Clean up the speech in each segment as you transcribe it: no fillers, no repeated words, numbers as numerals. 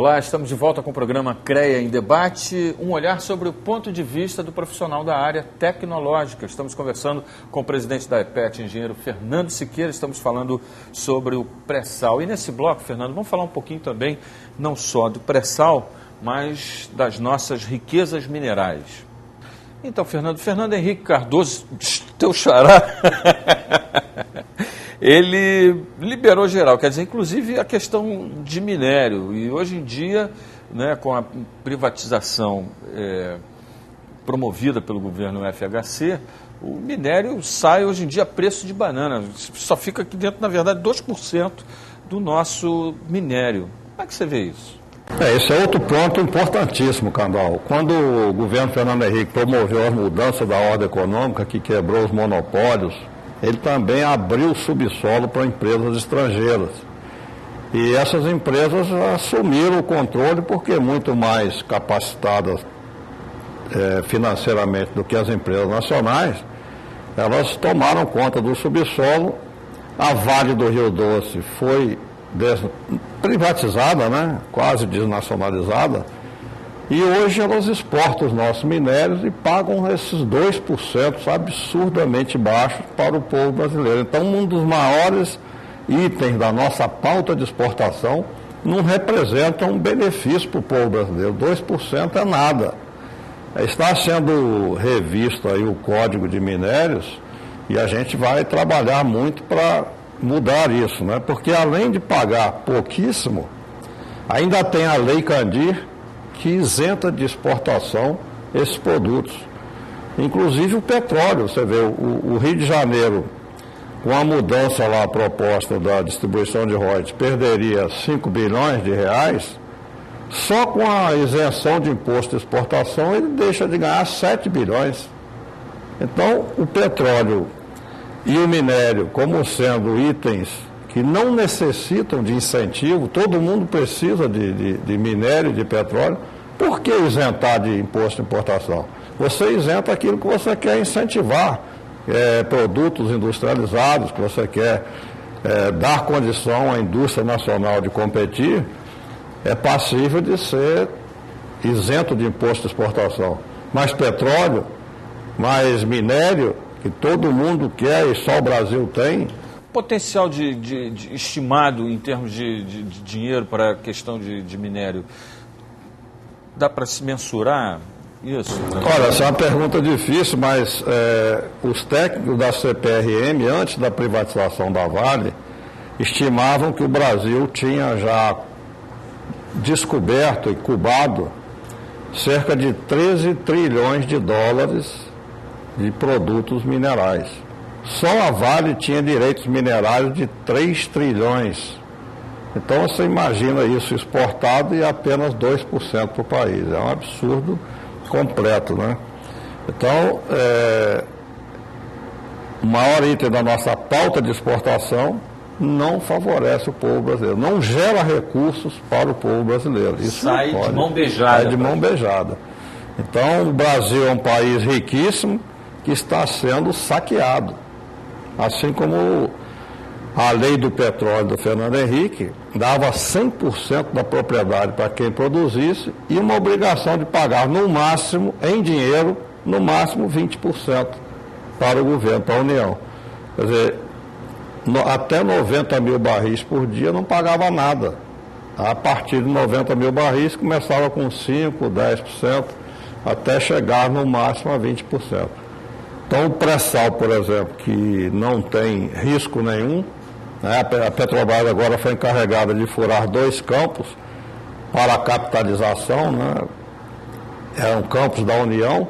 Olá, estamos de volta com o programa CREA em Debate, um olhar sobre o ponto de vista do profissional da área tecnológica. Estamos conversando com o presidente da EPET, engenheiro Fernando Siqueira, estamos falando sobre o pré-sal. E nesse bloco, Fernando, vamos falar um pouquinho também, não só do pré-sal, mas das nossas riquezas minerais. Então, Fernando Henrique Cardoso, teu xará, ele liberou geral, quer dizer, inclusive a questão de minério. E hoje em dia, né, com a privatização promovida pelo governo FHC, o minério sai hoje em dia a preço de banana. Só fica aqui dentro, na verdade, 2% do nosso minério. Como é que você vê isso? Esse é outro ponto importantíssimo, Candal. Quando o governo Fernando Henrique promoveu as mudanças da ordem econômica, que quebrou os monopólios, ele também abriu o subsolo para empresas estrangeiras. E essas empresas assumiram o controle porque muito mais capacitadas financeiramente do que as empresas nacionais, elas tomaram conta do subsolo. A Vale do Rio Doce foi privatizada, né? Quase desnacionalizada, e hoje elas exportam os nossos minérios e pagam esses 2% absurdamente baixos para o povo brasileiro. Então, um dos maiores itens da nossa pauta de exportação não representa um benefício para o povo brasileiro. 2% é nada. Está sendo revisto aí o Código de Minérios e a gente vai trabalhar muito para mudar isso, né? Porque além de pagar pouquíssimo, ainda tem a Lei Candir que isenta de exportação esses produtos. Inclusive o petróleo, você vê, o Rio de Janeiro, com a mudança lá proposta da distribuição de royalties, perderia 5 bilhões de reais, só com a isenção de imposto de exportação ele deixa de ganhar 7 bilhões. Então, o petróleo e o minério, como sendo itens que não necessitam de incentivo, todo mundo precisa de minério e de petróleo, por que isentar de imposto de importação? Você isenta aquilo que você quer incentivar, produtos industrializados, que você quer dar condição à indústria nacional de competir, é passível de ser isento de imposto de exportação. Mais petróleo, mais minério, que todo mundo quer e só o Brasil tem. Potencial de estimado em termos de dinheiro para a questão de minério, dá para se mensurar isso? Olha, essa é uma pergunta difícil, mas os técnicos da CPRM, antes da privatização da Vale, estimavam que o Brasil tinha já descoberto e cubado cerca de 13 trilhões de dólares de produtos minerais. Só a Vale tinha direitos minerários de 3 trilhões. Então você imagina isso exportado e apenas 2% para o país. É um absurdo completo, né? Então, o maior item da nossa pauta de exportação não favorece o povo brasileiro, não gera recursos para o povo brasileiro. Isso sai de mão beijada. Sai de mão beijada. Então, o Brasil é um país riquíssimo que está sendo saqueado. Assim como a lei do petróleo do Fernando Henrique dava 100% da propriedade para quem produzisse e uma obrigação de pagar no máximo, em dinheiro, no máximo 20% para o governo, para a União. Quer dizer, até 90 mil barris por dia não pagava nada. A partir de 90 mil barris começava com 5%, 10%, até chegar no máximo a 20%. Então o pré-sal, por exemplo, que não tem risco nenhum, né? A Petrobras agora foi encarregada de furar 2 campos para a capitalização, né? Eram campos da União,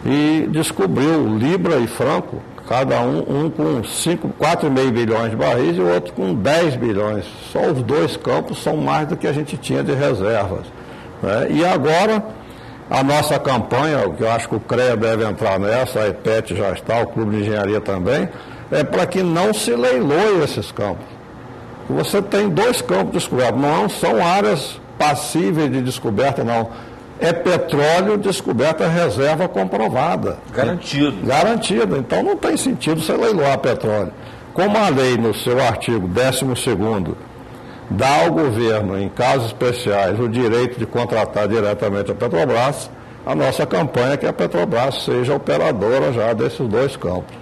e descobriu Libra e Franco, cada um com 4,5 bilhões de barris e o outro com 10 bilhões. Só os 2 campos são mais do que a gente tinha de reservas, né? E agora a nossa campanha, o que eu acho que o CREA deve entrar nessa, a EPET já está, o Clube de Engenharia também, é para que não se leiloe esses campos. Você tem 2 campos descobertos, não são áreas passíveis de descoberta, não. É petróleo descoberta, reserva comprovada. Garantido. Garantido. Então não tem sentido você leiloar petróleo. Como a lei, no seu artigo 12º, dá ao governo, em casos especiais, o direito de contratar diretamente a Petrobras, a nossa campanha é que a Petrobras seja operadora já desses dois campos.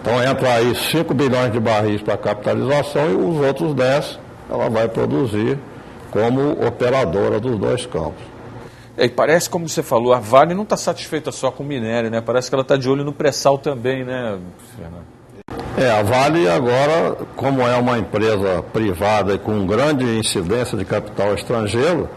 Então entra aí 5 bilhões de barris para capitalização e os outros 10 ela vai produzir como operadora dos dois campos. E parece, como você falou, a Vale não está satisfeita só com o minério, né? Parece que ela está de olho no pré-sal também, né, Fernando? A Vale agora, como é uma empresa privada e com grande incidência de capital estrangeiro,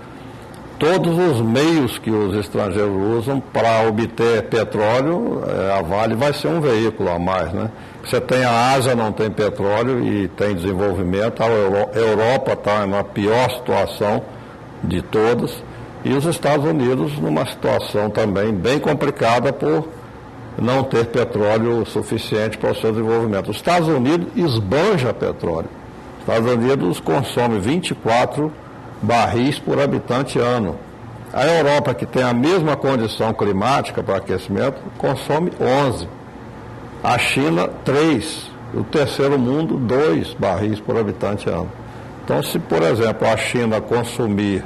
todos os meios que os estrangeiros usam para obter petróleo, a Vale vai ser um veículo a mais, né? Você tem a Ásia, não tem petróleo e tem desenvolvimento, a Europa está na pior situação de todas, e os Estados Unidos numa situação também bem complicada por não ter petróleo suficiente para o seu desenvolvimento. Os Estados Unidos esbanja petróleo. Os Estados Unidos consome 24 barris por habitante ano. A Europa, que tem a mesma condição climática para aquecimento, consome 11. A China, 3. O terceiro mundo, 2 barris por habitante ano. Então, se, por exemplo, a China consumir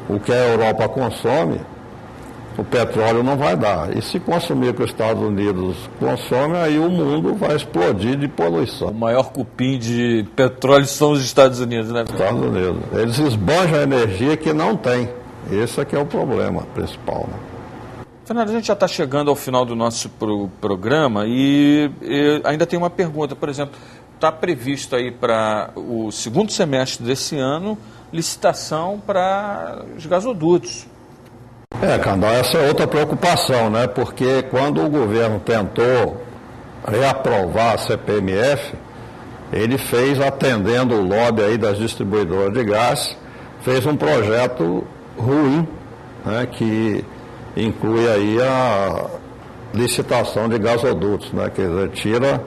o que a Europa consome, o petróleo não vai dar. E se consumir o que os Estados Unidos consomem, aí o mundo vai explodir de poluição. O maior cupim de petróleo são os Estados Unidos, né? Estados Unidos. Eles esbanjam a energia que não tem. Esse é que é o problema principal, né? Fernando, a gente já está chegando ao final do nosso programa e ainda tem uma pergunta. Por exemplo, está previsto aí para o segundo semestre desse ano licitação para os gasodutos. Candal, essa é outra preocupação, né? Porque quando o governo tentou reaprovar a CPMF, ele fez, atendendo o lobby aí das distribuidoras de gás, fez um projeto ruim, né? Que inclui aí a licitação de gasodutos, né? Quer dizer, tira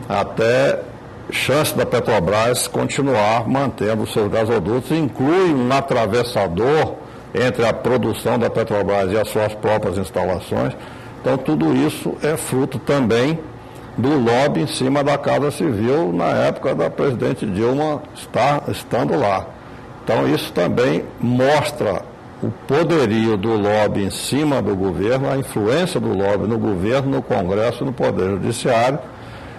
até chance da Petrobras continuar mantendo os seus gasodutos, inclui um atravessador entre a produção da Petrobras e as suas próprias instalações. Então, tudo isso é fruto também do lobby em cima da Casa Civil na época da presidente Dilma estando lá. Então, isso também mostra o poderio do lobby em cima do governo, a influência do lobby no governo, no Congresso e no Poder Judiciário.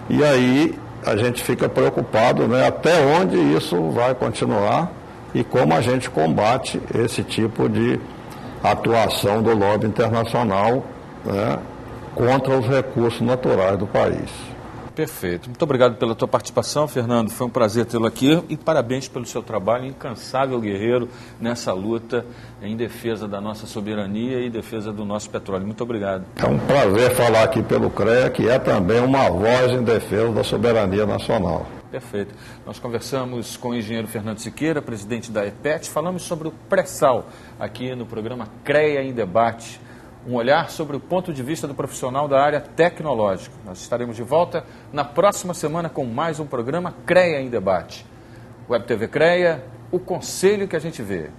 E aí a gente fica preocupado, né, até onde isso vai continuar e como a gente combate esse tipo de atuação do lobby internacional, né, contra os recursos naturais do país. Perfeito. Muito obrigado pela tua participação, Fernando. Foi um prazer tê-lo aqui e parabéns pelo seu trabalho, incansável guerreiro nessa luta em defesa da nossa soberania e defesa do nosso petróleo. Muito obrigado. É um prazer falar aqui pelo CREA, que é também uma voz em defesa da soberania nacional. Perfeito. Nós conversamos com o engenheiro Fernando Siqueira, presidente da EPET, falamos sobre o pré-sal aqui no programa CREA em Debate. Um olhar sobre o ponto de vista do profissional da área tecnológica. Nós estaremos de volta na próxima semana com mais um programa CREA em Debate. Web TV CREA, o conselho que a gente vê.